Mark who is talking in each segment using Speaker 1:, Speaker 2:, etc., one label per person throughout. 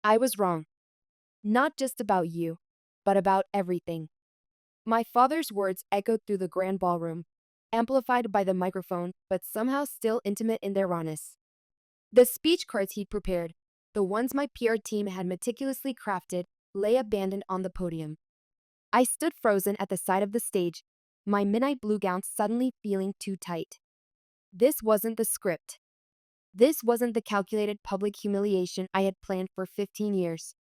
Speaker 1: I was wrong. Not just about you, but about everything. My father's words echoed through the grand ballroom, amplified by the microphone, but somehow still intimate in their rawness. The speech cards he'd prepared, the ones my PR team had meticulously crafted, lay abandoned on the podium. I stood frozen at the side of the stage, my midnight blue gown suddenly feeling too tight. This wasn't the script. This wasn't the calculated public humiliation I had planned for 15 years.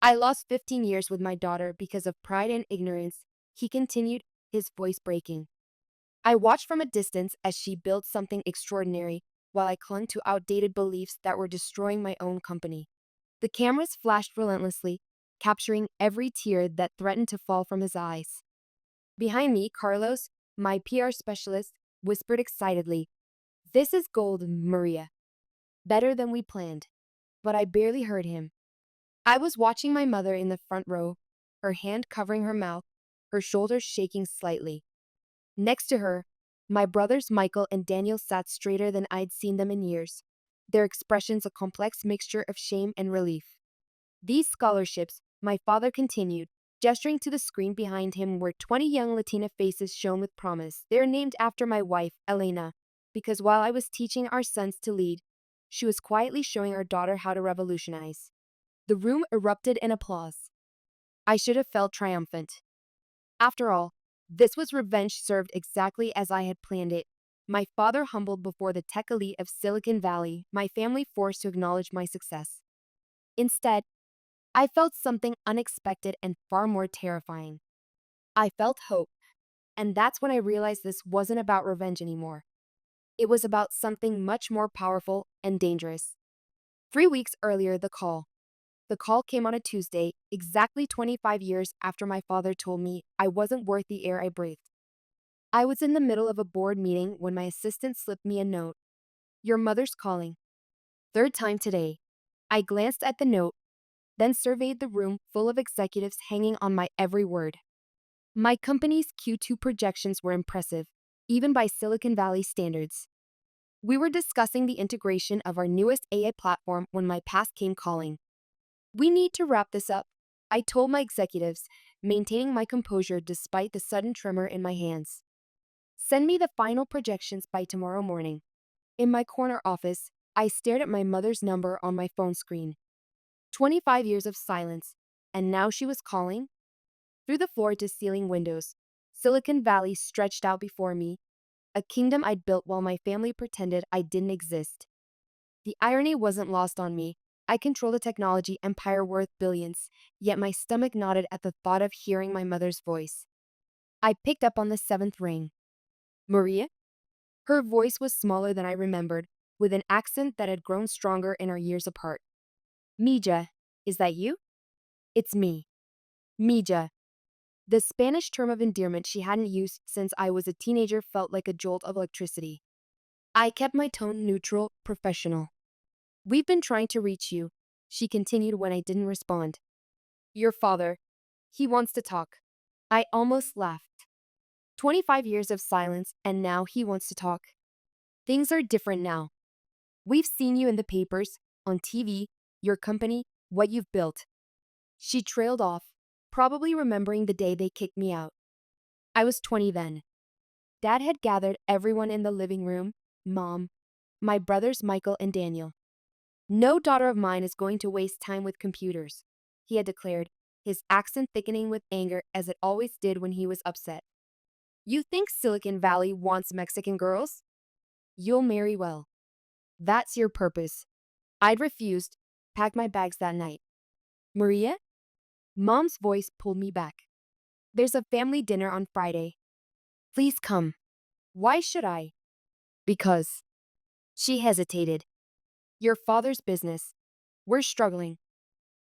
Speaker 1: I lost 15 years with my daughter because of pride and ignorance, he continued, his voice breaking. I watched from a distance as she built something extraordinary, while I clung to outdated beliefs that were destroying my own company. The cameras flashed relentlessly, capturing every tear that threatened to fall from his eyes. Behind me, Carlos, my PR specialist, whispered excitedly, "This is gold, Maria. Better than we planned." But I barely heard him. I was watching my mother in the front row, her hand covering her mouth, her shoulders shaking slightly. Next to her, my brothers Michael and Daniel sat straighter than I'd seen them in years, their expressions a complex mixture of shame and relief. These scholarships, my father continued, gesturing to the screen behind him where 20 young Latina faces shone with promise. They're named after my wife, Elena, because while I was teaching our sons to lead, she was quietly showing our daughter how to revolutionize. The room erupted in applause. I should have felt triumphant. After all, this was revenge served exactly as I had planned it. My father humbled before the tech elite of Silicon Valley, my family forced to acknowledge my success. Instead, I felt something unexpected and far more terrifying. I felt hope, and that's when I realized this wasn't about revenge anymore. It was about something much more powerful and dangerous. 3 weeks earlier, the call came on a Tuesday, exactly 25 years after my father told me I wasn't worth the air I breathed. I was in the middle of a board meeting when my assistant slipped me a note. "Your mother's calling. Third time today." I glanced at the note, then surveyed the room full of executives hanging on my every word. My company's Q2 projections were impressive, even by Silicon Valley standards. We were discussing the integration of our newest AI platform when my past came calling. "We need to wrap this up," I told my executives, maintaining my composure despite the sudden tremor in my hands. "Send me the final projections by tomorrow morning." In my corner office, I stared at my mother's number on my phone screen. 25 years of silence, and now she was calling? Through the floor to ceiling windows, Silicon Valley stretched out before me, a kingdom I'd built while my family pretended I didn't exist. The irony wasn't lost on me. I controlled a technology empire worth billions, yet my stomach knotted at the thought of hearing my mother's voice. I picked up on the seventh ring. "Maria?" Her voice was smaller than I remembered, with an accent that had grown stronger in our years apart. "Mija, is that you?" "It's me." Mija. The Spanish term of endearment she hadn't used since I was a teenager felt like a jolt of electricity. I kept my tone neutral, professional. "We've been trying to reach you," she continued when I didn't respond. "Your father. He wants to talk." I almost laughed. 25 years of silence, and now he wants to talk. Things are different now. "We've seen you in the papers, on TV, your company, what you've built." She trailed off, probably remembering the day they kicked me out. I was 20 then. Dad had gathered everyone in the living room, Mom, my brothers Michael and Daniel. "No daughter of mine is going to waste time with computers," he had declared, his accent thickening with anger as it always did when he was upset. "You think Silicon Valley wants Mexican girls? You'll marry well. That's your purpose." I'd refused, packed my bags that night. "Maria?" Mom's voice pulled me back. "There's a family dinner on Friday. Please come." "Why should I?" "Because." She hesitated. "Your father's business. We're struggling.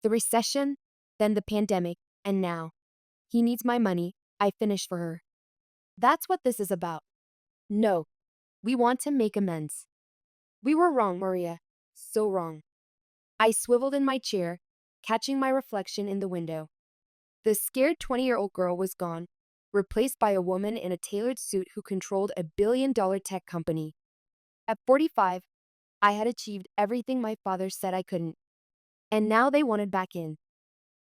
Speaker 1: The recession, then the pandemic, and now. He needs my money. I finished for her. That's what this is about." "No. We want to make amends." "We were wrong, Maria. So wrong." I swiveled in my chair, catching my reflection in the window. The scared 20-year-old girl was gone, replaced by a woman in a tailored suit who controlled a billion-dollar tech company. At 45, I had achieved everything my father said I couldn't. And now they wanted back in.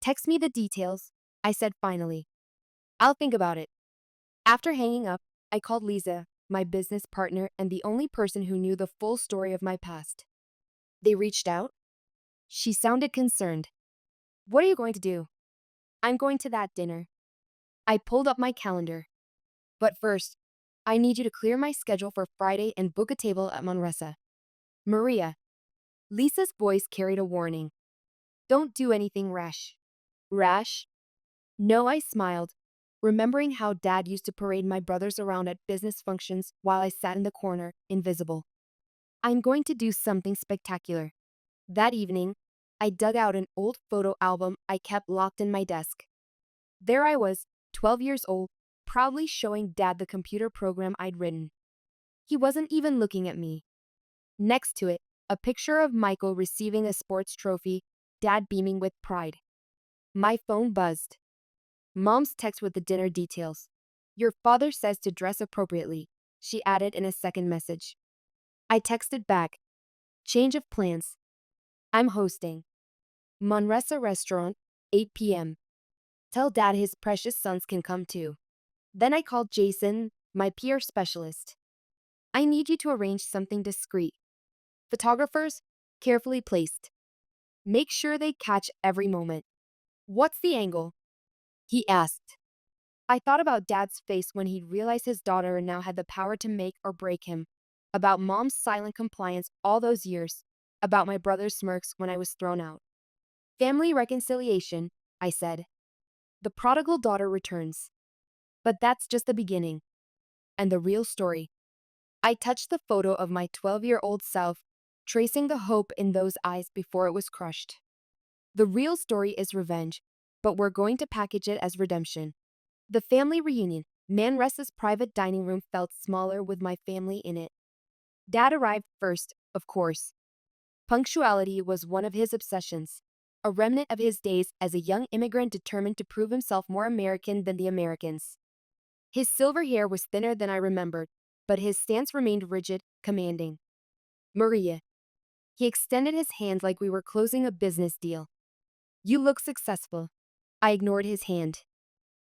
Speaker 1: Text me the details, I said finally. I'll think about it. After hanging up, I called Lisa, my business partner and the only person who knew the full story of my past. They reached out. She sounded concerned. What are you going to do? I'm going to that dinner. I pulled up my calendar. But first, I need you to clear my schedule for Friday and book a table at Manresa. Maria. Lisa's voice carried a warning. Don't do anything rash. Rash? No, I smiled, remembering how Dad used to parade my brothers around at business functions while I sat in the corner, invisible. I'm going to do something spectacular. That evening, I dug out an old photo album I kept locked in my desk. There I was, 12 years old, proudly showing Dad the computer program I'd written. He wasn't even looking at me. Next to it, a picture of Michael receiving a sports trophy, Dad beaming with pride. My phone buzzed. Mom's text with the dinner details. Your father says to dress appropriately, she added in a second message. I texted back. Change of plans. I'm hosting. Manresa Restaurant, 8 p.m. Tell Dad his precious sons can come too. Then I called Jason, my PR specialist. I need you to arrange something discreet. Photographers, carefully placed. Make sure they catch every moment. What's the angle? He asked. I thought about Dad's face when he realized his daughter now had the power to make or break him. About Mom's silent compliance all those years. About my brother's smirks when I was thrown out. Family reconciliation, I said. The prodigal daughter returns. But that's just the beginning. And the real story. I touched the photo of my 12-year-old self, tracing the hope in those eyes before it was crushed. The real story is revenge, but we're going to package it as redemption. The family reunion. Manresa's private dining room felt smaller with my family in it. Dad arrived first, of course. Punctuality was one of his obsessions, a remnant of his days as a young immigrant determined to prove himself more American than the Americans. His silver hair was thinner than I remembered, but his stance remained rigid, commanding. Maria. He extended his hand like we were closing a business deal. You look successful. I ignored his hand.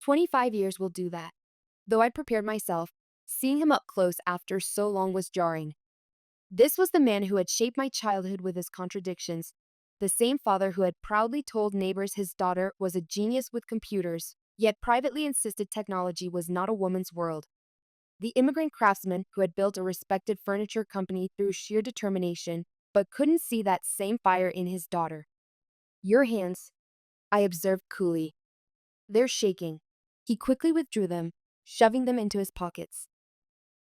Speaker 1: 25 years will do that. Though I prepared myself, seeing him up close after so long was jarring. This was the man who had shaped my childhood with his contradictions, the same father who had proudly told neighbors his daughter was a genius with computers, yet privately insisted technology was not a woman's world. The immigrant craftsman who had built a respected furniture company through sheer determination, but couldn't see that same fire in his daughter. Your hands, I observed coolly. They're shaking. He quickly withdrew them, shoving them into his pockets.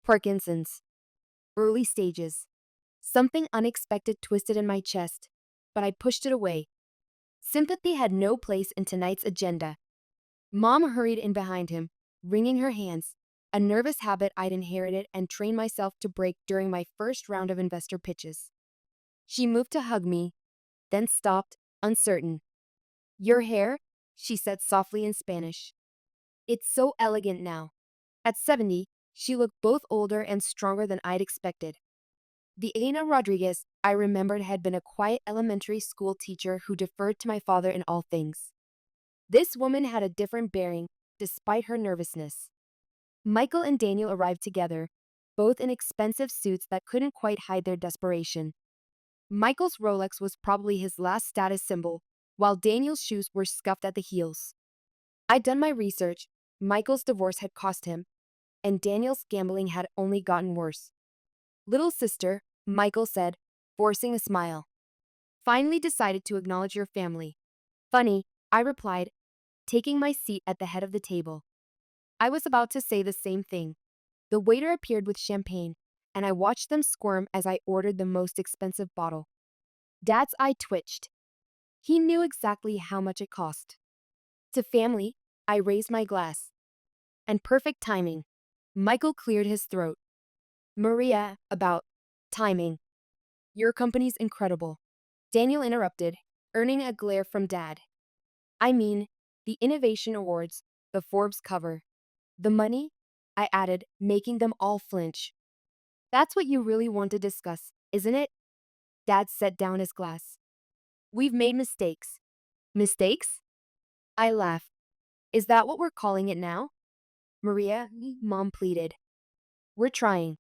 Speaker 1: Parkinson's. Early stages. Something unexpected twisted in my chest, but I pushed it away. Sympathy had no place in tonight's agenda. Mom hurried in behind him, wringing her hands, a nervous habit I'd inherited and trained myself to break during my first round of investor pitches. She moved to hug me, then stopped, uncertain. Your hair? She said softly in Spanish. It's so elegant now. At 70, she looked both older and stronger than I'd expected. The Elena Rodriguez I remembered had been a quiet elementary school teacher who deferred to my father in all things. This woman had a different bearing, despite her nervousness. Michael and Daniel arrived together, both in expensive suits that couldn't quite hide their desperation. Michael's Rolex was probably his last status symbol, while Daniel's shoes were scuffed at the heels. I'd done my research. Michael's divorce had cost him, and Daniel's gambling had only gotten worse. Little sister, Michael said, forcing a smile. Finally decided to acknowledge your family. Funny, I replied, taking my seat at the head of the table. I was about to say the same thing. The waiter appeared with champagne, and I watched them squirm as I ordered the most expensive bottle. Dad's eye twitched. He knew exactly how much it cost. To family, I raised my glass. And perfect timing. Michael cleared his throat. Maria, about timing. Your company's incredible. Daniel interrupted, earning a glare from Dad. I mean, the Innovation Awards, the Forbes cover. The money? I added, making them all flinch. That's what you really want to discuss, isn't it? Dad set down his glass. We've made mistakes. Mistakes? I laugh. Is that what we're calling it now? Maria, Mom pleaded. We're trying.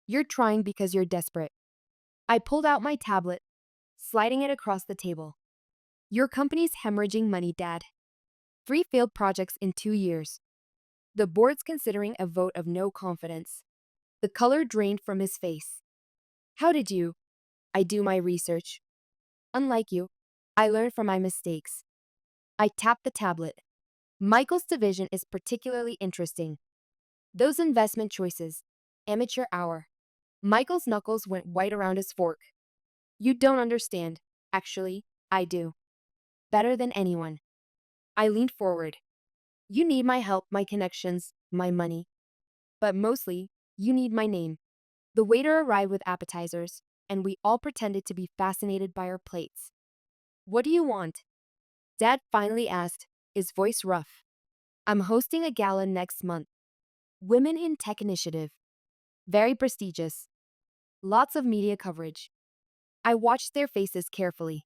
Speaker 1: You're trying because you're desperate. I pulled out my tablet, sliding it across the table. Your company's hemorrhaging money, Dad. 3 failed projects in 2 years. The board's considering a vote of no confidence. The color drained from his face. How did you? I do my research. Unlike you, I learn from my mistakes. I tapped the tablet. Michael's division is particularly interesting. Those investment choices. Amateur hour. Michael's knuckles went white around his fork. You don't understand. Actually, I do. Better than anyone. I leaned forward. You need my help, my connections, my money. But mostly, you need my name. The waiter arrived with appetizers, and we all pretended to be fascinated by our plates. What do you want? Dad finally asked, his voice rough. I'm hosting a gala next month. Women in Tech Initiative. Very prestigious. Lots of media coverage. I watched their faces carefully.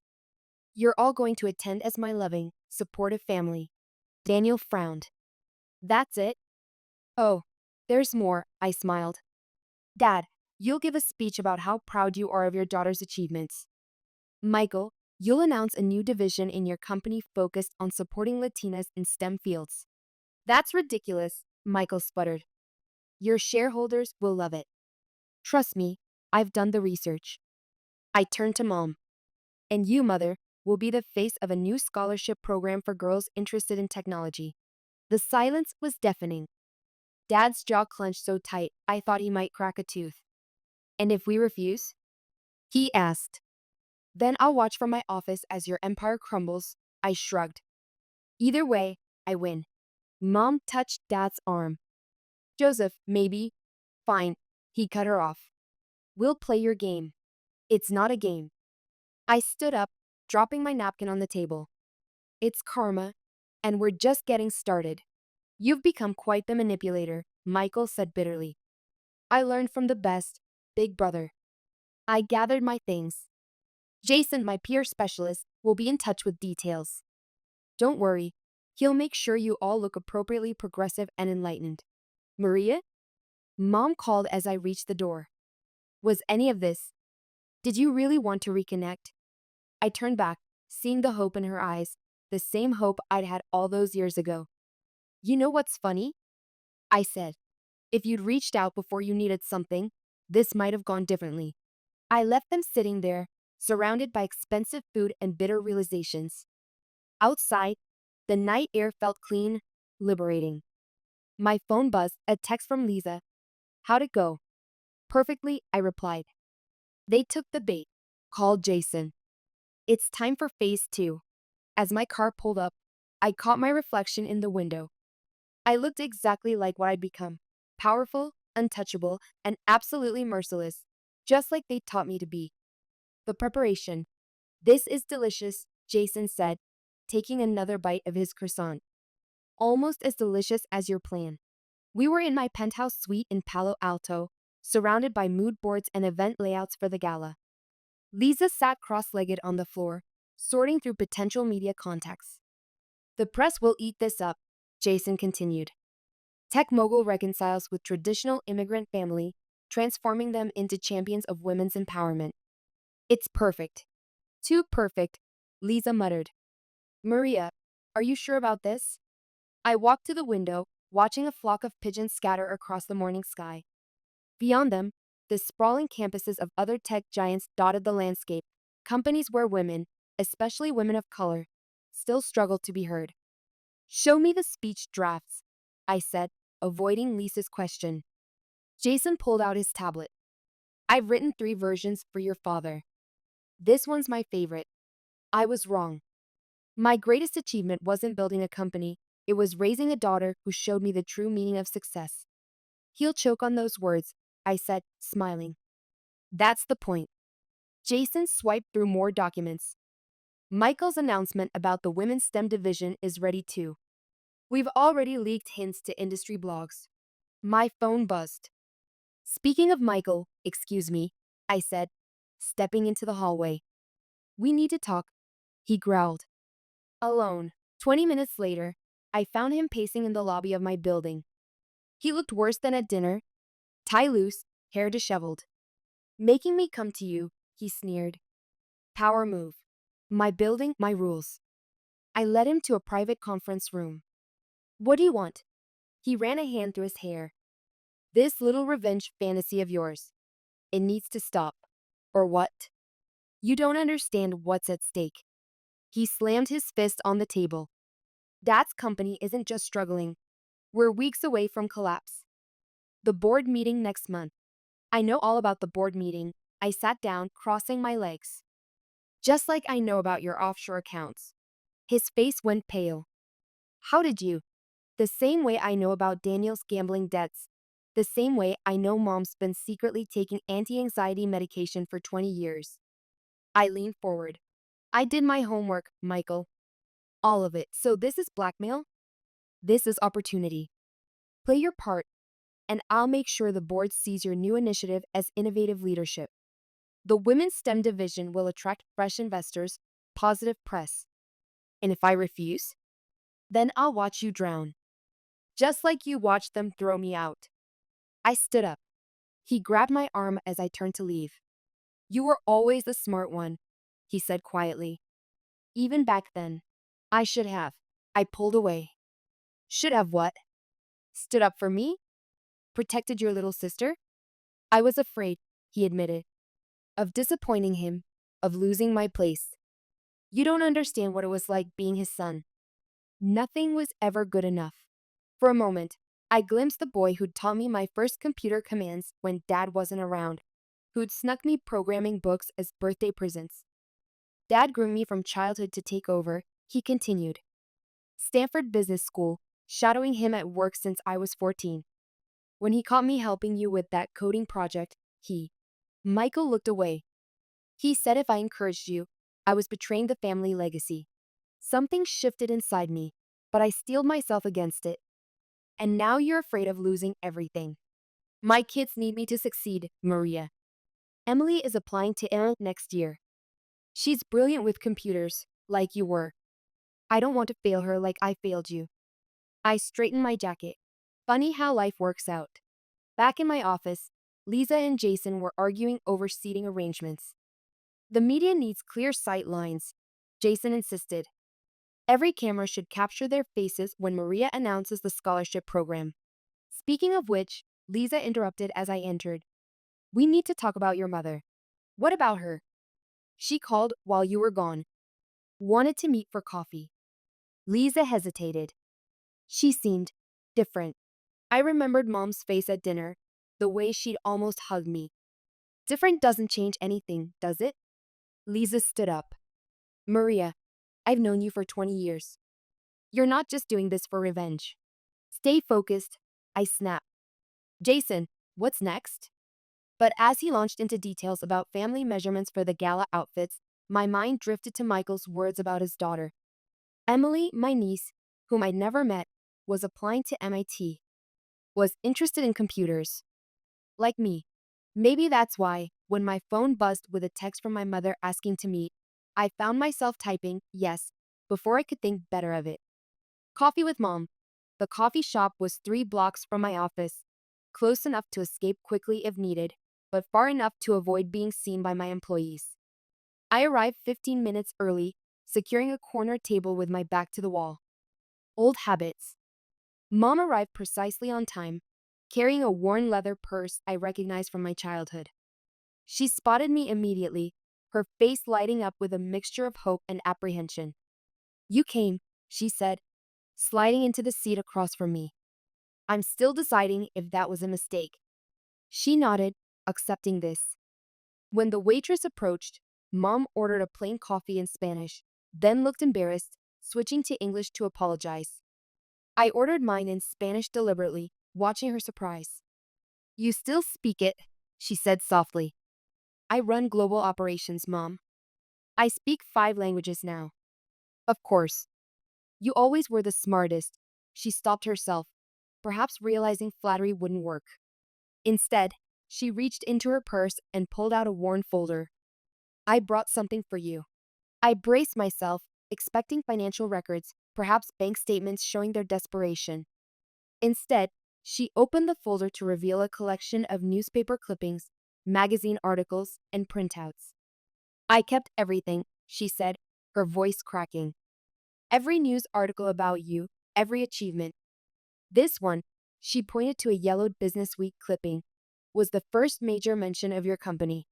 Speaker 1: You're all going to attend as my loving, supportive family. Daniel frowned. That's it? Oh, there's more, I smiled. Dad, you'll give a speech about how proud you are of your daughter's achievements. Michael, you'll announce a new division in your company focused on supporting Latinas in STEM fields. That's ridiculous, Michael sputtered. Your shareholders will love it. Trust me, I've done the research. I turned to Mom. And you, Mother, will be the face of a new scholarship program for girls interested in technology. The silence was deafening. Dad's jaw clenched so tight I thought he might crack a tooth. And if we refuse? He asked. Then I'll watch from my office as your empire crumbles, I shrugged. Either way, I win. Mom touched Dad's arm. Joseph, maybe. Fine. He cut her off. We'll play your game. It's not a game. I stood up, dropping my napkin on the table. It's karma, and we're just getting started. You've become quite the manipulator, Michael said bitterly. I learned from the best, big brother. I gathered my things. Jason, my peer specialist, will be in touch with details. Don't worry, he'll make sure you all look appropriately progressive and enlightened. Maria? Mom called as I reached the door. Was any of this? Did you really want to reconnect? I turned back, seeing the hope in her eyes, the same hope I'd had all those years ago. You know what's funny? I said. If you'd reached out before you needed something, this might have gone differently. I left them sitting there, surrounded by expensive food and bitter realizations. Outside, the night air felt clean, liberating. My phone buzzed, a text from Lisa. How'd it go? Perfectly, I replied. They took the bait, called Jason. It's time for phase 2. As my car pulled up, I caught my reflection in the window. I looked exactly like what I'd become. Powerful, untouchable, and absolutely merciless, just like they taught me to be. The preparation. This is delicious, Jason said, taking another bite of his croissant. Almost as delicious as your plan. We were in my penthouse suite in Palo Alto, surrounded by mood boards and event layouts for the gala. Lisa sat cross-legged on the floor, sorting through potential media contacts. The press will eat this up, Jason continued. Tech mogul reconciles with traditional immigrant family, transforming them into champions of women's empowerment. It's perfect. Too perfect, Lisa muttered. Maria, are you sure about this? I walked to the window, watching a flock of pigeons scatter across the morning sky. Beyond them, the sprawling campuses of other tech giants dotted the landscape, companies where women, especially women of color, still struggled to be heard. Show me the speech drafts, I said, avoiding Lisa's question. Jason pulled out his tablet. I've written 3 versions for your father. This one's my favorite. I was wrong. My greatest achievement wasn't building a company, it was raising a daughter who showed me the true meaning of success. He'll choke on those words, I said, smiling. That's the point. Jason swiped through more documents. Michael's announcement about the Women's STEM division is ready too. We've already leaked hints to industry blogs. My phone buzzed. Speaking of Michael, excuse me, I said, stepping into the hallway. We need to talk. he growled. Alone. 20 minutes later, I found him pacing in the lobby of my building. He looked worse than at dinner, tie loose, hair disheveled. Making me come to you, he sneered. Power move. My building, my rules. I led him to a private conference room. What do you want? He ran a hand through his hair. This little revenge fantasy of yours. It needs to stop. Or what? You don't understand what's at stake. He slammed his fist on the table. Dad's company isn't just struggling. We're weeks away from collapse. The board meeting next month. I know all about the board meeting. I sat down, crossing my legs. Just like I know about your offshore accounts. His face went pale. How did you? The same way I know about Daniel's gambling debts. The same way I know Mom's been secretly taking anti-anxiety medication for 20 years. I leaned forward. I did my homework, Michael. All of it. So this is blackmail? This is opportunity. Play your part, and I'll make sure the board sees your new initiative as innovative leadership. The Women's STEM division will attract fresh investors, positive press. And if I refuse, then I'll watch you drown. Just like you watched them throw me out. I stood up. He grabbed my arm as I turned to leave. You were always the smart one, he said quietly. Even back then. I should have. I pulled away. Should have what? Stood up for me? Protected your little sister? I was afraid, he admitted, of disappointing him, of losing my place. You don't understand what it was like being his son. Nothing was ever good enough. For a moment, I glimpsed the boy who'd taught me my first computer commands when Dad wasn't around, who'd snuck me programming books as birthday presents. Dad groomed me from childhood to take over, he continued. Stanford Business School, shadowing him at work since I was 14. When he caught me helping you with that coding project, Michael looked away. He said if I encouraged you, I was betraying the family legacy. Something shifted inside me, but I steeled myself against it. And now you're afraid of losing everything. My kids need me to succeed, Maria. Emily is applying to IMmerse next year. She's brilliant with computers, like you were. I don't want to fail her like I failed you. I straightened my jacket. Funny how life works out. Back in my office, Lisa and Jason were arguing over seating arrangements. The media needs clear sight lines, Jason insisted. Every camera should capture their faces when Maria announces the scholarship program. Speaking of which, Lisa interrupted as I entered. We need to talk about your mother. What about her? She called while you were gone. Wanted to meet for coffee. Lisa hesitated. She seemed different. I remembered Mom's face at dinner, the way she'd almost hugged me. Different doesn't change anything, does it? Lisa stood up. Maria, I've known you for 20 years. You're not just doing this for revenge. Stay focused, I snapped. Jason, what's next? But as he launched into details about family measurements for the gala outfits, my mind drifted to Michael's words about his daughter. Emily, my niece, whom I'd never met, was applying to MIT. Was interested in computers. Like me. Maybe that's why, when my phone buzzed with a text from my mother asking to meet, I found myself typing yes before I could think better of it. Coffee with Mom. The coffee shop was 3 blocks from my office, close enough to escape quickly if needed, but far enough to avoid being seen by my employees. I arrived 15 minutes early, securing a corner table with my back to the wall. Old habits. Mom arrived precisely on time, carrying a worn leather purse I recognized from my childhood. She spotted me immediately, her face lighting up with a mixture of hope and apprehension. You came, she said, sliding into the seat across from me. I'm still deciding if that was a mistake. She nodded, accepting this. When the waitress approached, Mom ordered a plain coffee in Spanish, then looked embarrassed, switching to English to apologize. I ordered mine in Spanish deliberately, watching her surprise. You still speak it, she said softly. I run global operations, Mom. I speak 5 languages now. Of course. You always were the smartest. She stopped herself, perhaps realizing flattery wouldn't work. Instead, she reached into her purse and pulled out a worn folder. I brought something for you. I braced myself, expecting financial records, perhaps bank statements showing their desperation. Instead, she opened the folder to reveal a collection of newspaper clippings, magazine articles, and printouts. I kept everything, she said, her voice cracking. Every news article about you, every achievement. This one, she pointed to a yellowed Business Week clipping, was the first major mention of your company.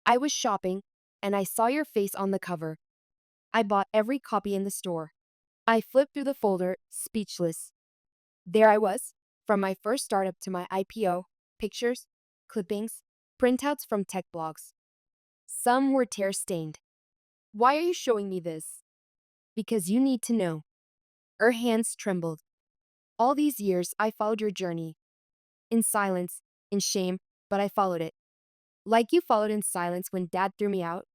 Speaker 1: I was shopping, and I saw your face on the cover. I bought every copy in the store. I flipped through the folder, speechless. There I was, from my first startup to my IPO, pictures, clippings, printouts from tech blogs. Some were tear-stained. Why are you showing me this? Because you need to know. Her hands trembled. All these years, I followed your journey. In silence, in shame, but I followed it. Like you followed in silence when Dad threw me out.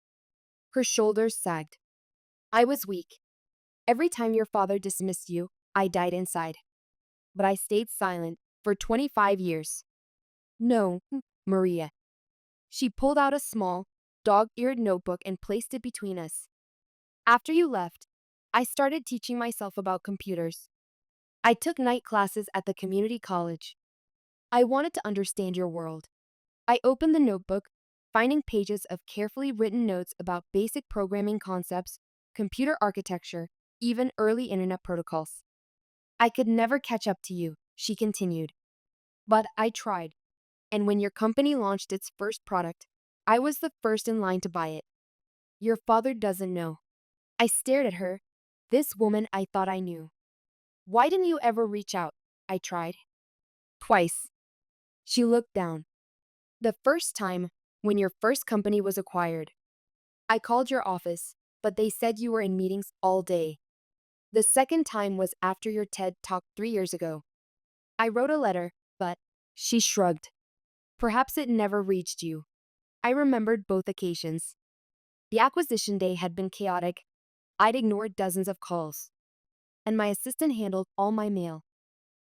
Speaker 1: Her shoulders sagged. I was weak. Every time your father dismissed you, I died inside. But I stayed silent for 25 years. No, Maria. She pulled out a small, dog-eared notebook and placed it between us. After you left, I started teaching myself about computers. I took night classes at the community college. I wanted to understand your world. I opened the notebook, finding pages of carefully written notes about basic programming concepts, computer architecture, even early internet protocols. I could never catch up to you, she continued. But I tried. And when your company launched its first product, I was the first in line to buy it. Your father doesn't know. I stared at her, this woman I thought I knew. Why didn't you ever reach out? I tried. Twice. She looked down. The first time, when your first company was acquired. I called your office, but they said you were in meetings all day. The second time was after your TED talk 3 years ago. I wrote a letter, but she shrugged. Perhaps it never reached you. I remembered both occasions. The acquisition day had been chaotic. I'd ignored dozens of calls. And my assistant handled all my mail.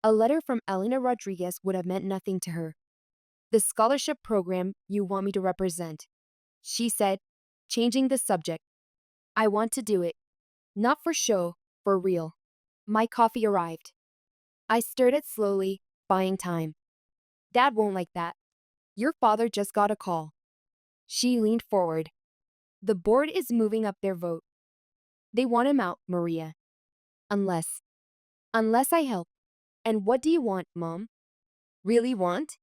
Speaker 1: A letter from Elena Rodriguez would have meant nothing to her. The scholarship program you want me to represent, she said, changing the subject. I want to do it. Not for show, for real. My coffee arrived. I stirred it slowly, buying time. Dad won't like that. Your father just got a call. She leaned forward. The board is moving up their vote. They want him out, Maria. Unless. Unless I help. And what do you want, Mom? Really want?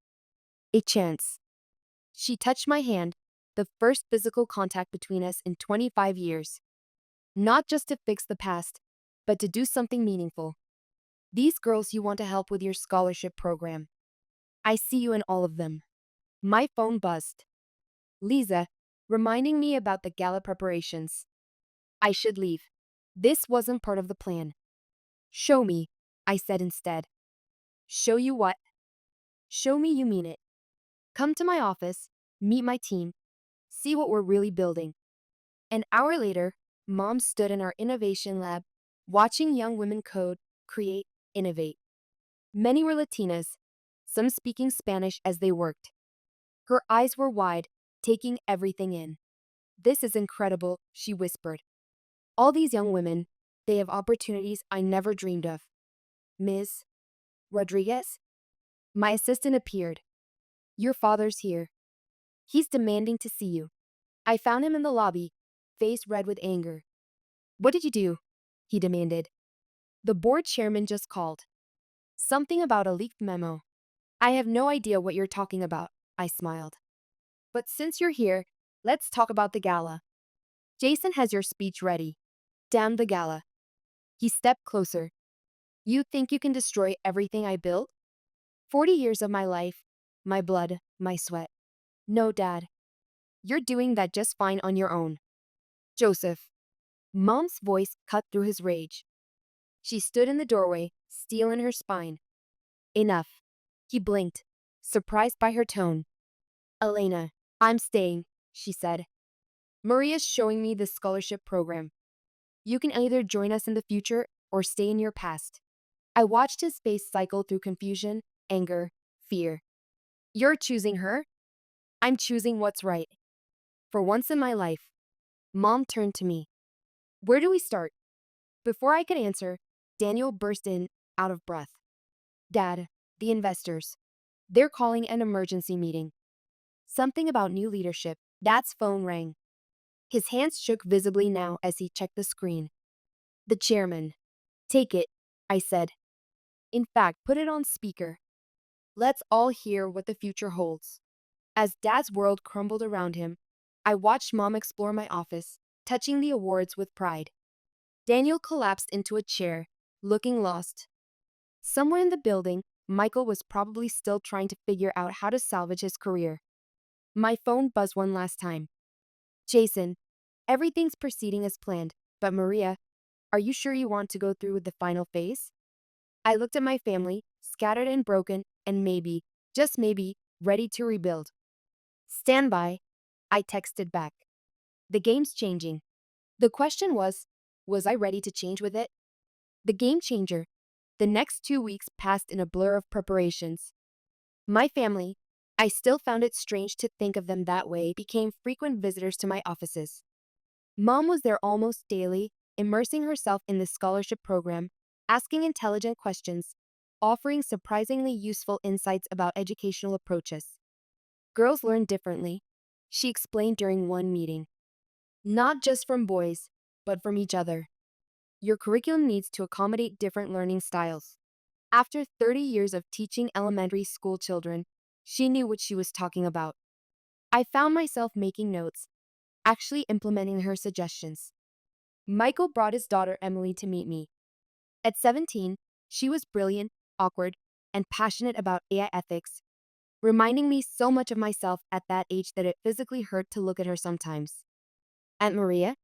Speaker 1: A chance. She touched my hand, the first physical contact between us in 25 years. Not just to fix the past, but to do something meaningful. These girls you want to help with your scholarship program. I see you in all of them. My phone buzzed. Lisa, reminding me about the gala preparations. I should leave. This wasn't part of the plan. Show me, I said instead. Show you what? Show me you mean it. Come to my office, meet my team, see what we're really building. An hour later, Mom stood in our innovation lab, watching young women code, create, innovate. Many were Latinas, some speaking Spanish as they worked. Her eyes were wide, taking everything in. This is incredible, she whispered. All these young women, they have opportunities I never dreamed of. Ms. Rodriguez? My assistant appeared. Your father's here. He's demanding to see you. I found him in the lobby, face red with anger. What did you do? He demanded. The board chairman just called. Something about a leaked memo. I have no idea what you're talking about, I smiled. But since you're here, let's talk about the gala. Jason has your speech ready. Damn the gala. He stepped closer. You think you can destroy everything I built? 40 years of my life, my blood, my sweat. No, Dad. You're doing that just fine on your own. Joseph. Mom's voice cut through his rage. She stood in the doorway, steel in her spine. Enough. He blinked, surprised by her tone. Elena, I'm staying, she said. Maria's showing me this scholarship program. You can either join us in the future or stay in your past. I watched his face cycle through confusion, anger, fear. You're choosing her? I'm choosing what's right. For once in my life, Mom turned to me. Where do we start? Before I could answer, Daniel burst in, out of breath. Dad, the investors. They're calling an emergency meeting. Something about new leadership. Dad's phone rang. His hands shook visibly now as he checked the screen. The chairman. Take it, I said. In fact, put it on speaker. Let's all hear what the future holds. As Dad's world crumbled around him, I watched Mom explore my office, touching the awards with pride. Daniel collapsed into a chair, looking lost. Somewhere in the building, Michael was probably still trying to figure out how to salvage his career. My phone buzzed one last time. Jason, everything's proceeding as planned, but Maria, are you sure you want to go through with the final phase? I looked at my family, scattered and broken, and maybe, just maybe, ready to rebuild. Stand by, I texted back. The game's changing. The question was I ready to change with it? The game changer. The next 2 weeks passed in a blur of preparations. My family, I still found it strange to think of them that way, became frequent visitors to my offices. Mom was there almost daily, immersing herself in the scholarship program, asking intelligent questions, offering surprisingly useful insights about educational approaches. Girls learn differently, she explained during one meeting. Not just from boys, but from each other. Your curriculum needs to accommodate different learning styles. After 30 years of teaching elementary school children, she knew what she was talking about. I found myself making notes, actually implementing her suggestions. Michael brought his daughter Emily to meet me. At 17, she was brilliant, awkward, and passionate about AI ethics, reminding me so much of myself at that age that it physically hurt to look at her sometimes. Aunt Maria?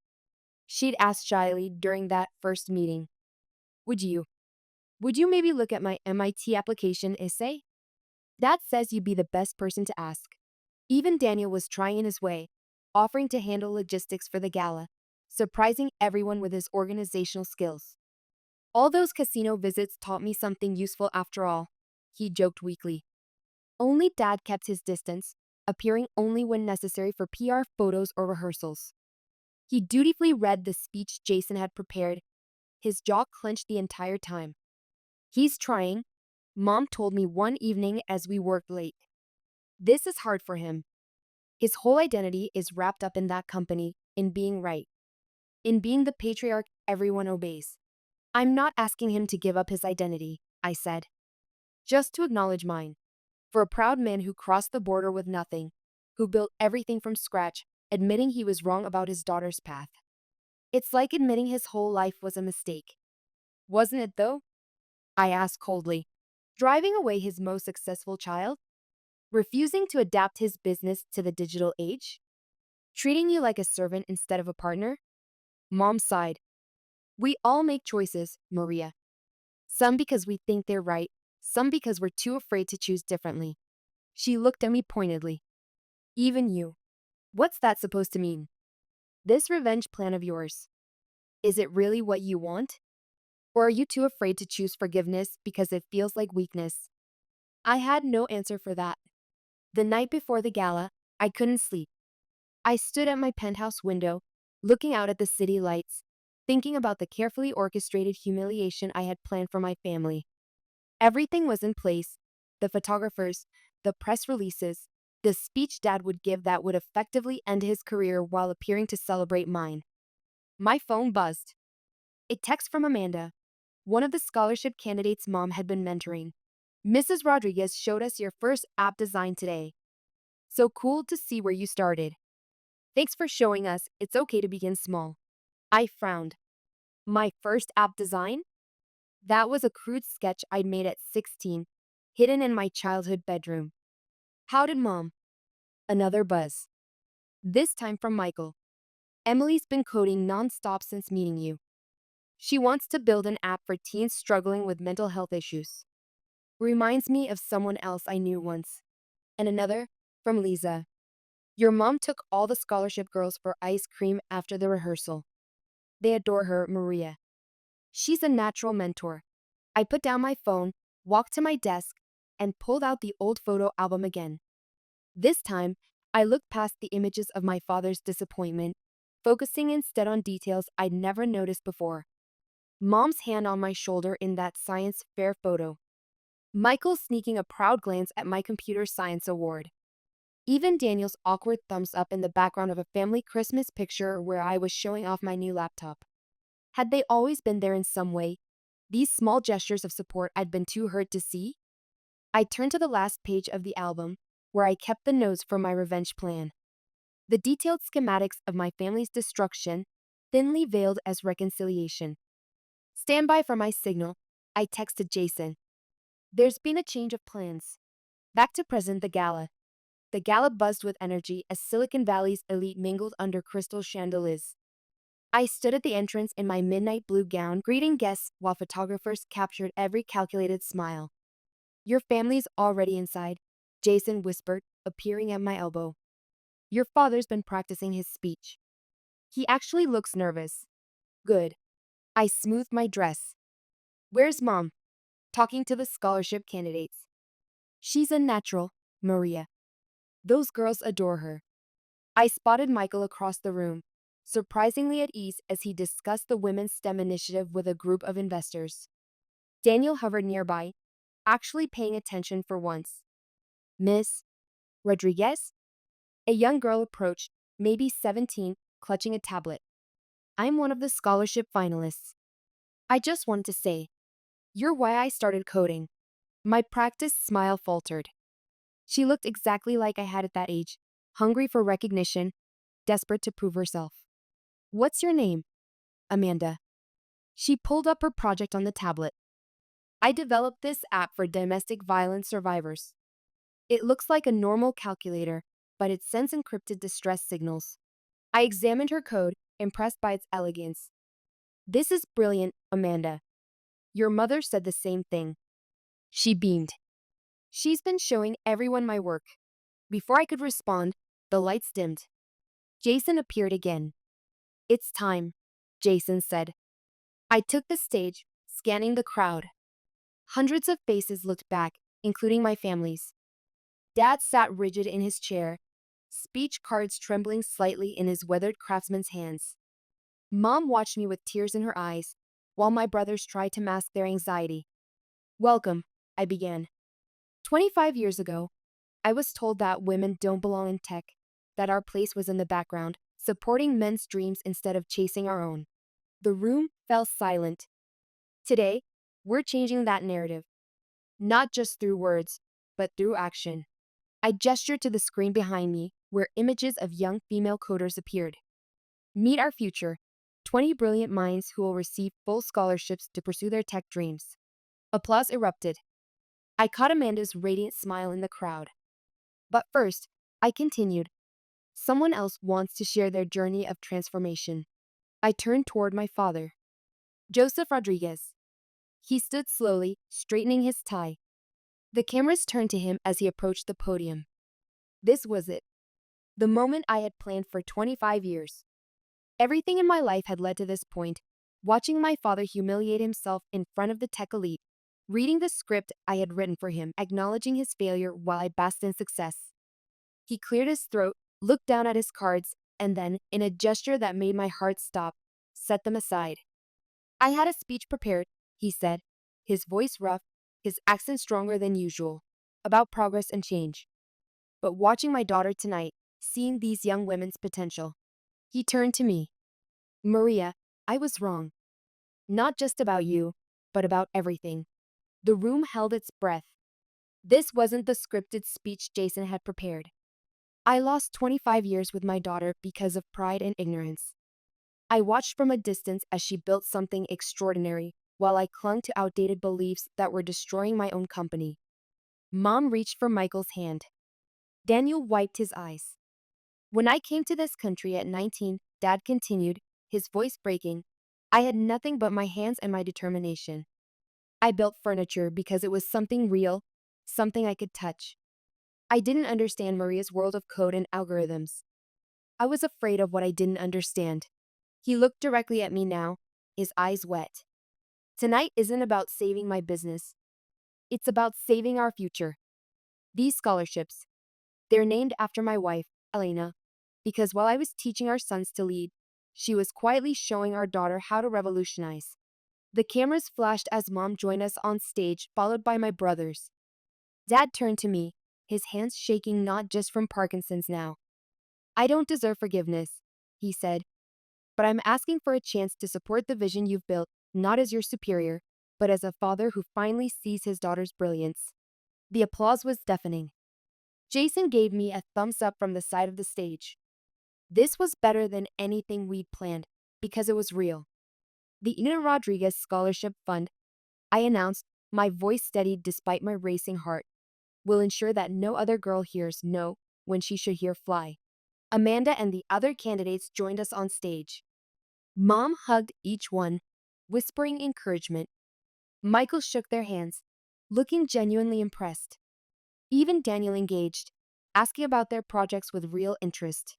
Speaker 1: She'd asked shyly during that first meeting. Would you? Would you maybe look at my MIT application essay? That says you'd be the best person to ask. Even Daniel was trying in his way, offering to handle logistics for the gala, surprising everyone with his organizational skills. All those casino visits taught me something useful after all, he joked weakly. Only Dad kept his distance, appearing only when necessary for PR photos or rehearsals. He dutifully read the speech Jason had prepared, his jaw clenched the entire time. He's trying, Mom told me one evening as we worked late. This is hard for him. His whole identity is wrapped up in that company, in being right, in being the patriarch everyone obeys. I'm not asking him to give up his identity, I said. Just to acknowledge mine. For a proud man who crossed the border with nothing, who built everything from scratch, admitting he was wrong about his daughter's path. It's like admitting his whole life was a mistake. Wasn't it though? I asked coldly. Driving away his most successful child? Refusing to adapt his business to the digital age? Treating you like a servant instead of a partner? Mom sighed. We all make choices, Maria. Some because we think they're right, some because we're too afraid to choose differently. She looked at me pointedly. Even you. What's that supposed to mean? This revenge plan of yours. Is it really what you want? Or are you too afraid to choose forgiveness because it feels like weakness? I had no answer for that. The night before the gala, I couldn't sleep. I stood at my penthouse window, looking out at the city lights, thinking about the carefully orchestrated humiliation I had planned for my family. Everything was in place, the photographers, the press releases, the speech Dad would give that would effectively end his career while appearing to celebrate mine. My phone buzzed. A text from Amanda, one of the scholarship candidates Mom had been mentoring. Mrs. Rodriguez showed us your first app design today. So cool to see where you started. Thanks for showing us it's okay to begin small. I frowned. My first app design? That was a crude sketch I'd made at 16, hidden in my childhood bedroom. How did Mom? Another buzz. This time from Michael. Emily's been coding nonstop since meeting you. She wants to build an app for teens struggling with mental health issues. Reminds me of someone else I knew once. And another from Lisa. Your mom took all the scholarship girls for ice cream after the rehearsal. They adore her, Maria. She's a natural mentor. I put down my phone, walked to my desk, and pulled out the old photo album again. This time, I looked past the images of my father's disappointment, focusing instead on details I'd never noticed before. Mom's hand on my shoulder in that science fair photo. Michael sneaking a proud glance at my computer science award. Even Daniel's awkward thumbs up in the background of a family Christmas picture where I was showing off my new laptop. Had they always been there in some way? These small gestures of support I'd been too hurt to see? I turned to the last page of the album, where I kept the notes for my revenge plan. The detailed schematics of my family's destruction, thinly veiled as reconciliation. Stand by for my signal, I texted Jason. There's been a change of plans. Back to present the gala. The gala buzzed with energy as Silicon Valley's elite mingled under crystal chandeliers. I stood at the entrance in my midnight blue gown, greeting guests while photographers captured every calculated smile. Your family's already inside, Jason whispered, appearing at my elbow. Your father's been practicing his speech. He actually looks nervous. Good. I smoothed my dress. Where's Mom? Talking to the scholarship candidates. She's a natural, Maria. Those girls adore her. I spotted Michael across the room, surprisingly at ease as he discussed the Women's STEM initiative with a group of investors. Daniel hovered nearby, actually paying attention for once. Miss Rodriguez? A young girl approached, maybe 17, clutching a tablet. I'm one of the scholarship finalists. I just wanted to say, you're why I started coding. My practiced smile faltered. She looked exactly like I had at that age, hungry for recognition, desperate to prove herself. What's your name? Amanda. She pulled up her project on the tablet. I developed this app for domestic violence survivors. It looks like a normal calculator, but it sends encrypted distress signals. I examined her code, impressed by its elegance. This is brilliant, Amanda. Your mother said the same thing. She beamed. She's been showing everyone my work. Before I could respond, the lights dimmed. Jason appeared again. It's time, Jason said. I took the stage, scanning the crowd. Hundreds of faces looked back, including my family's. Dad sat rigid in his chair, speech cards trembling slightly in his weathered craftsman's hands. Mom watched me with tears in her eyes, while my brothers tried to mask their anxiety. Welcome, I began. 25 years ago, I was told that women don't belong in tech, that our place was in the background, supporting men's dreams instead of chasing our own. The room fell silent. Today, we're changing that narrative. Not just through words, but through action. I gestured to the screen behind me, where images of young female coders appeared. Meet our future, 20 brilliant minds who will receive full scholarships to pursue their tech dreams. Applause erupted. I caught Amanda's radiant smile in the crowd. But first, I continued. Someone else wants to share their journey of transformation. I turned toward my father. Joseph Rodriguez. He stood slowly, straightening his tie. The cameras turned to him as he approached the podium. This was it. The moment I had planned for 25 years. Everything in my life had led to this point, watching my father humiliate himself in front of the tech elite, reading the script I had written for him, acknowledging his failure while I basked in success. He cleared his throat, looked down at his cards, and then, in a gesture that made my heart stop, set them aside. I had a speech prepared, he said, his voice rough, his accent stronger than usual, about progress and change. But watching my daughter tonight, seeing these young women's potential, he turned to me. Maria, I was wrong. Not just about you, but about everything. The room held its breath. This wasn't the scripted speech Jason had prepared. I lost 25 years with my daughter because of pride and ignorance. I watched from a distance as she built something extraordinary, while I clung to outdated beliefs that were destroying my own company. Mom reached for Michael's hand. Daniel wiped his eyes. When I came to this country at 19, Dad continued, his voice breaking, I had nothing but my hands and my determination. I built furniture because it was something real, something I could touch. I didn't understand Maria's world of code and algorithms. I was afraid of what I didn't understand. He looked directly at me now, his eyes wet. Tonight isn't about saving my business. It's about saving our future. These scholarships, they're named after my wife, Elena, because while I was teaching our sons to lead, She was quietly showing our daughter how to revolutionize. The cameras flashed as Mom joined us on stage, followed by my brothers. Dad turned to me, his hands shaking not just from Parkinson's now. "I don't deserve forgiveness," he said, "but I'm asking for a chance to support the vision you've built, not as your superior, but as a father who finally sees his daughter's brilliance." The applause was deafening. Jason gave me a thumbs up from the side of the stage. This was better than anything we'd planned, because it was real. "The Ina Rodriguez Scholarship Fund," I announced, my voice steadied despite my racing heart, "will ensure that no other girl hears no when she should hear fly." Amanda and the other candidates joined us on stage. Mom hugged each one, whispering encouragement. Michael shook their hands, looking genuinely impressed. Even Daniel engaged, asking about their projects with real interest.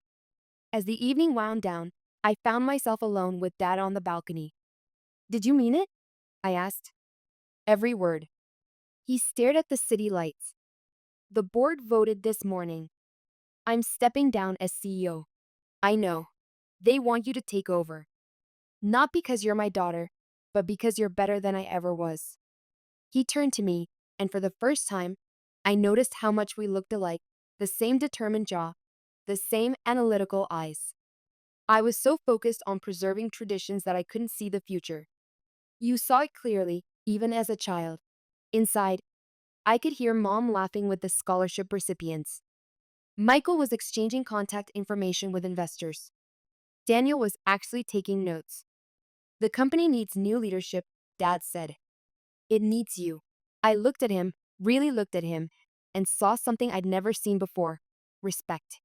Speaker 1: As the evening wound down, I found myself alone with Dad on the balcony. "Did you mean it?" I asked. "Every word." He stared at the city lights. "The board voted this morning. I'm stepping down as CEO. I know. They want you to take over. Not because you're my daughter, but because you're better than I ever was." He turned to me, and for the first time, I noticed how much we looked alike, the same determined jaw, the same analytical eyes. I was so focused on preserving traditions that I couldn't see the future. You saw it clearly, even as a child. Inside, I could hear Mom laughing with the scholarship recipients. Michael was exchanging contact information with investors. Daniel was actually taking notes. "The company needs new leadership," Dad said. "It needs you." I looked at him, really looked at him, and saw something I'd never seen before: respect.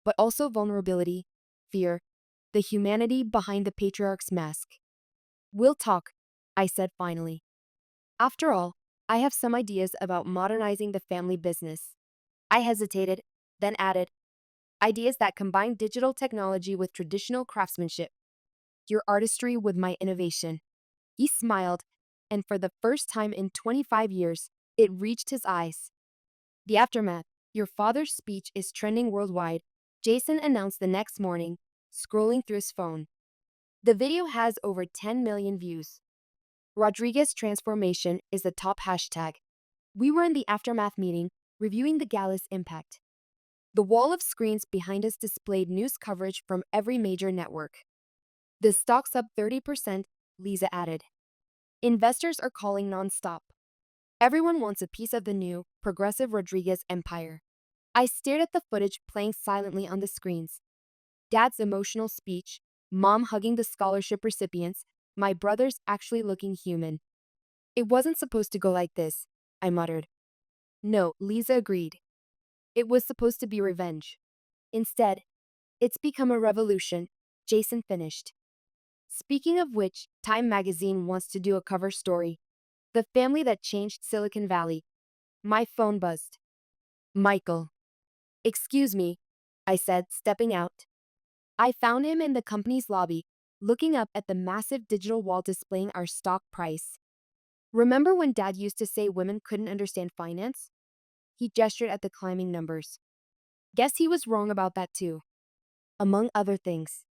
Speaker 1: But also vulnerability, fear, the humanity behind the patriarch's mask. "We'll talk," I said finally. "After all, I have some ideas about modernizing the family business." I hesitated, then added, "Ideas that combine digital technology with traditional craftsmanship. Your artistry with my innovation." He smiled, and for the first time in 25 years, it reached his eyes. "The aftermath. Your father's speech is trending worldwide," Jason announced the next morning, scrolling through his phone. "The video has over 10 million views. Rodriguez transformation is the top hashtag." We were in the aftermath meeting, reviewing the gala's impact. The wall of screens behind us displayed news coverage from every major network. "The stock's up 30%, Lisa added. "Investors are calling nonstop. Everyone wants a piece of the new, progressive Rodriguez empire." I stared at the footage playing silently on the screens. Dad's emotional speech, Mom hugging the scholarship recipients, my brothers actually looking human. "It wasn't supposed to go like this," I muttered. "No," Lisa agreed. "It was supposed to be revenge. Instead, it's become a revolution," Jason finished. Speaking of which, Time magazine wants to do a cover story. "The family that changed Silicon Valley." My phone buzzed. "Michael." "Excuse me," I said, stepping out. I found him in the company's lobby, looking up at the massive digital wall displaying our stock price. "Remember when Dad used to say women couldn't understand finance?" He gestured at the climbing numbers. "Guess he was wrong about that too. Among other things."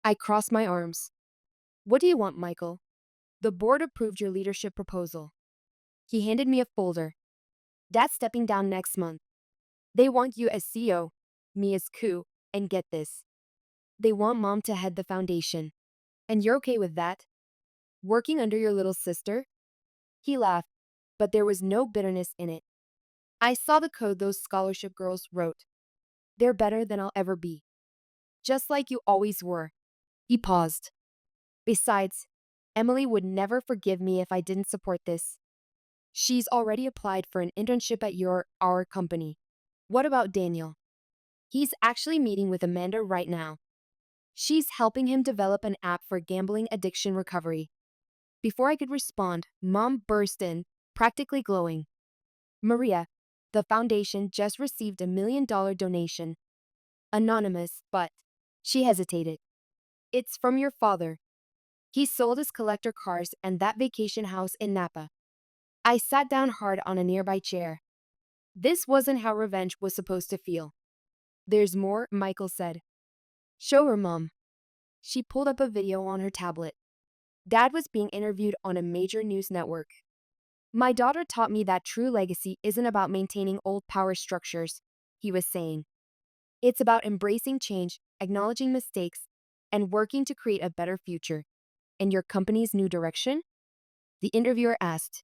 Speaker 1: I crossed my arms. "What do you want, Michael?" "The board approved your leadership proposal." He handed me a folder. "Dad's stepping down next month. They want you as CEO, me as coup, and get this. They want Mom to head the foundation. And you're okay with that? Working under your little sister?" He laughed, but there was no bitterness in it. "I saw the code those scholarship girls wrote. They're better than I'll ever be. Just like you always were." He paused. "Besides, Emily would never forgive me if I didn't support this. She's already applied for an internship at our company." "What about Daniel?" "He's actually meeting with Amanda right now. She's helping him develop an app for gambling addiction recovery." Before I could respond, Mom burst in, practically glowing. "Maria, the foundation just received $1 million donation. Anonymous, but..." She hesitated. "It's from your father. He sold his collector cars and that vacation house in Napa." I sat down hard on a nearby chair. This wasn't how revenge was supposed to feel. "There's more," Michael said. "Show her, Mom." She pulled up a video on her tablet. Dad was being interviewed on a major news network. My daughter taught me that true legacy isn't about maintaining old power structures, he was saying. It's about embracing change, acknowledging mistakes, and working to create a better future. And your company's new direction? The interviewer asked,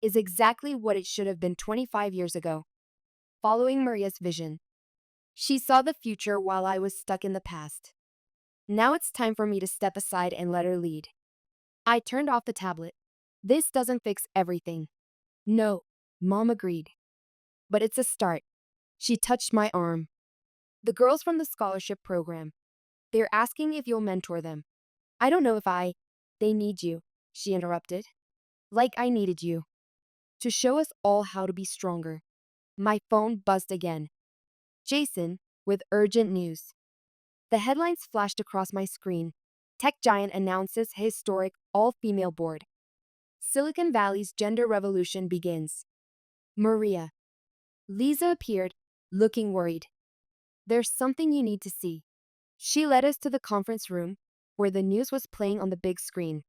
Speaker 1: is exactly what it should have been 25 years ago. Following Maria's vision. She saw the future while I was stuck in the past. Now it's time for me to step aside and let her lead. I turned off the tablet. This doesn't fix everything. No, Mom agreed. But it's a start. She touched my arm. The girls from the scholarship program. They're asking if you'll mentor them. I don't know if They need you, she interrupted. Like I needed you. To show us all how to be stronger. My phone buzzed again. Jason, with urgent news. The headlines flashed across my screen. Tech giant announces historic all-female board. Silicon Valley's gender revolution begins. Maria. Lisa appeared, looking worried. There's something you need to see. She led us to the conference room, where the news was playing on the big screen.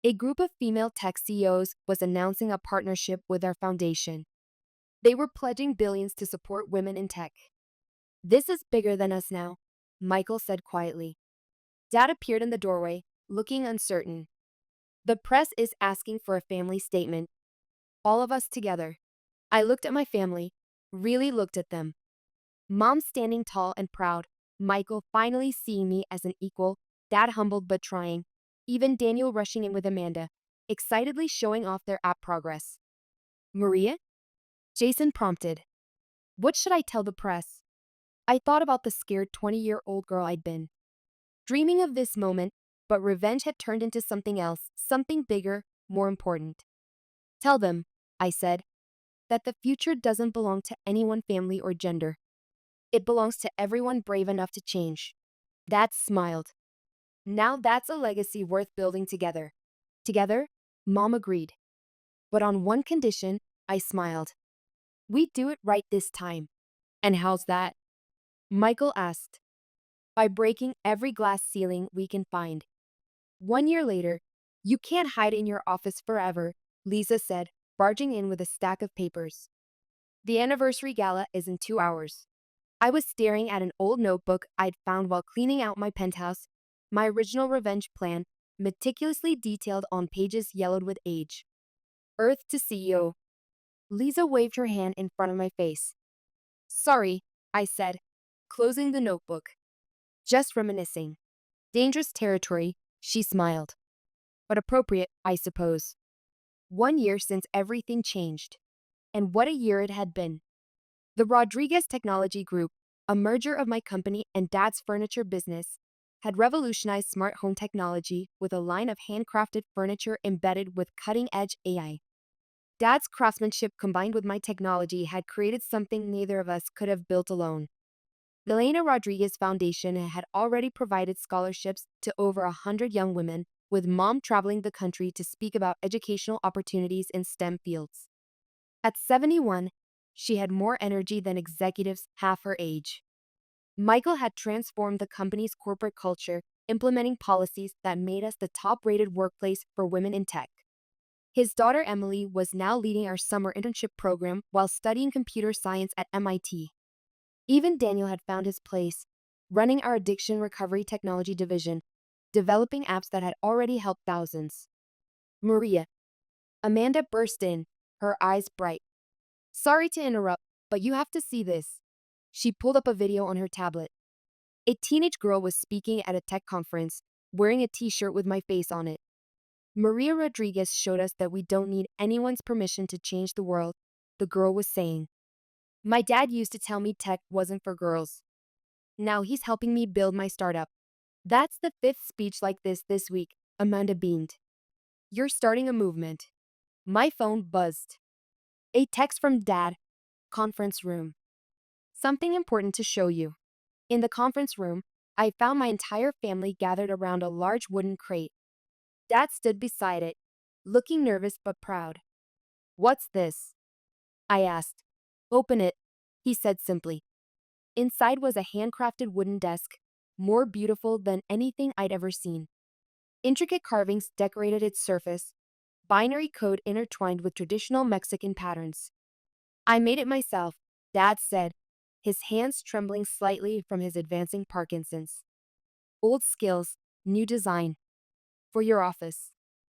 Speaker 1: A group of female tech CEOs was announcing a partnership with our foundation. They were pledging billions to support women in tech. This is bigger than us now, Michael said quietly. Dad appeared in the doorway, looking uncertain. The press is asking for a family statement. All of us together. I looked at my family, really looked at them. Mom standing tall and proud, Michael finally seeing me as an equal, Dad humbled but trying, even Daniel rushing in with Amanda, excitedly showing off their app progress. Maria? Jason prompted. What should I tell the press? I thought about the scared 20-year-old girl I'd been. Dreaming of this moment, but revenge had turned into something else, something bigger, more important. Tell them, I said, that the future doesn't belong to any one family or gender. It belongs to everyone brave enough to change. Dad smiled. Now that's a legacy worth building together. Together, Mom agreed. But on one condition, I smiled. We do it right this time. And how's that? Michael asked. By breaking every glass ceiling we can find. 1 year later, you can't hide in your office forever, Lisa said, barging in with a stack of papers. The anniversary gala is in 2 hours. I was staring at an old notebook I'd found while cleaning out my penthouse, my original revenge plan, meticulously detailed on pages yellowed with age. Earth to CEO. Lisa waved her hand in front of my face. Sorry, I said, closing the notebook. Just reminiscing. Dangerous territory, she smiled. But appropriate, I suppose. 1 year since everything changed. And what a year it had been. The Rodriguez Technology Group, a merger of my company and Dad's furniture business, had revolutionized smart home technology with a line of handcrafted furniture embedded with cutting-edge AI. Dad's craftsmanship combined with my technology had created something neither of us could have built alone. The Elena Rodriguez Foundation had already provided scholarships to over 100 young women, with Mom traveling the country to speak about educational opportunities in STEM fields. At 71, she had more energy than executives half her age. Michael had transformed the company's corporate culture, implementing policies that made us the top-rated workplace for women in tech. His daughter Emily was now leading our summer internship program while studying computer science at MIT. Even Daniel had found his place, running our addiction recovery technology division, developing apps that had already helped thousands. Maria. Amanda burst in, her eyes bright. Sorry to interrupt, but you have to see this. She pulled up a video on her tablet. A teenage girl was speaking at a tech conference, wearing a t-shirt with my face on it. Maria Rodriguez showed us that we don't need anyone's permission to change the world, the girl was saying. My dad used to tell me tech wasn't for girls. Now he's helping me build my startup. That's the 5th speech like this week, Amanda beamed. You're starting a movement. My phone buzzed. A text from Dad. Conference room. Something important to show you. In the conference room, I found my entire family gathered around a large wooden crate. Dad stood beside it, looking nervous but proud. What's this? I asked. Open it, he said simply. Inside was a handcrafted wooden desk, more beautiful than anything I'd ever seen. Intricate carvings decorated its surface, binary code intertwined with traditional Mexican patterns. I made it myself, Dad said, his hands trembling slightly from his advancing Parkinson's. Old skills, new design. For your office.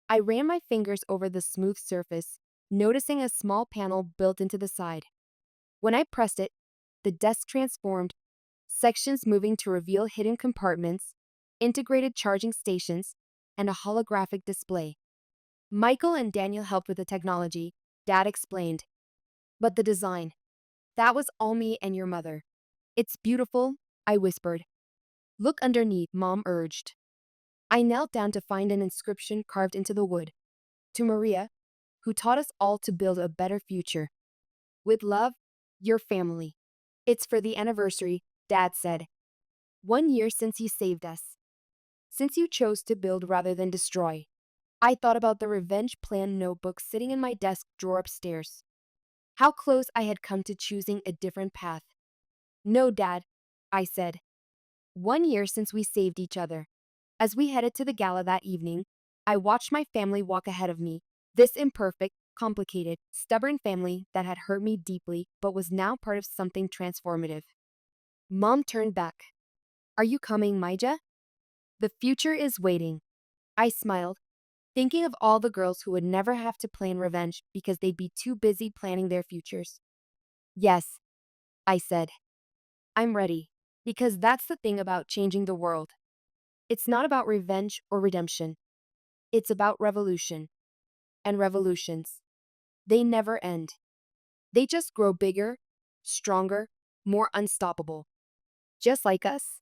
Speaker 1: I ran my fingers over the smooth surface, noticing a small panel built into the side. When I pressed it, the desk transformed, sections moving to reveal hidden compartments, integrated charging stations, and a holographic display. Michael and Daniel helped with the technology, Dad explained. But the design, that was all me and your mother. It's beautiful, I whispered. Look underneath, Mom urged. I knelt down to find an inscription carved into the wood. To Maria, who taught us all to build a better future. With love, your family. It's for the anniversary, Dad said. 1 year since you saved us. Since you chose to build rather than destroy. I thought about the revenge plan notebook sitting in my desk drawer upstairs. How close I had come to choosing a different path. No, Dad, I said. 1 year since we saved each other. As we headed to the gala that evening, I watched my family walk ahead of me. This imperfect, complicated, stubborn family that had hurt me deeply but was now part of something transformative. Mom turned back. Are you coming, Maija? The future is waiting. I smiled, thinking of all the girls who would never have to plan revenge because they'd be too busy planning their futures. Yes, I said. I'm ready. Because that's the thing about changing the world. It's not about revenge or redemption. It's about revolution. And revolutions. They never end. They just grow bigger, stronger, more unstoppable. Just like us.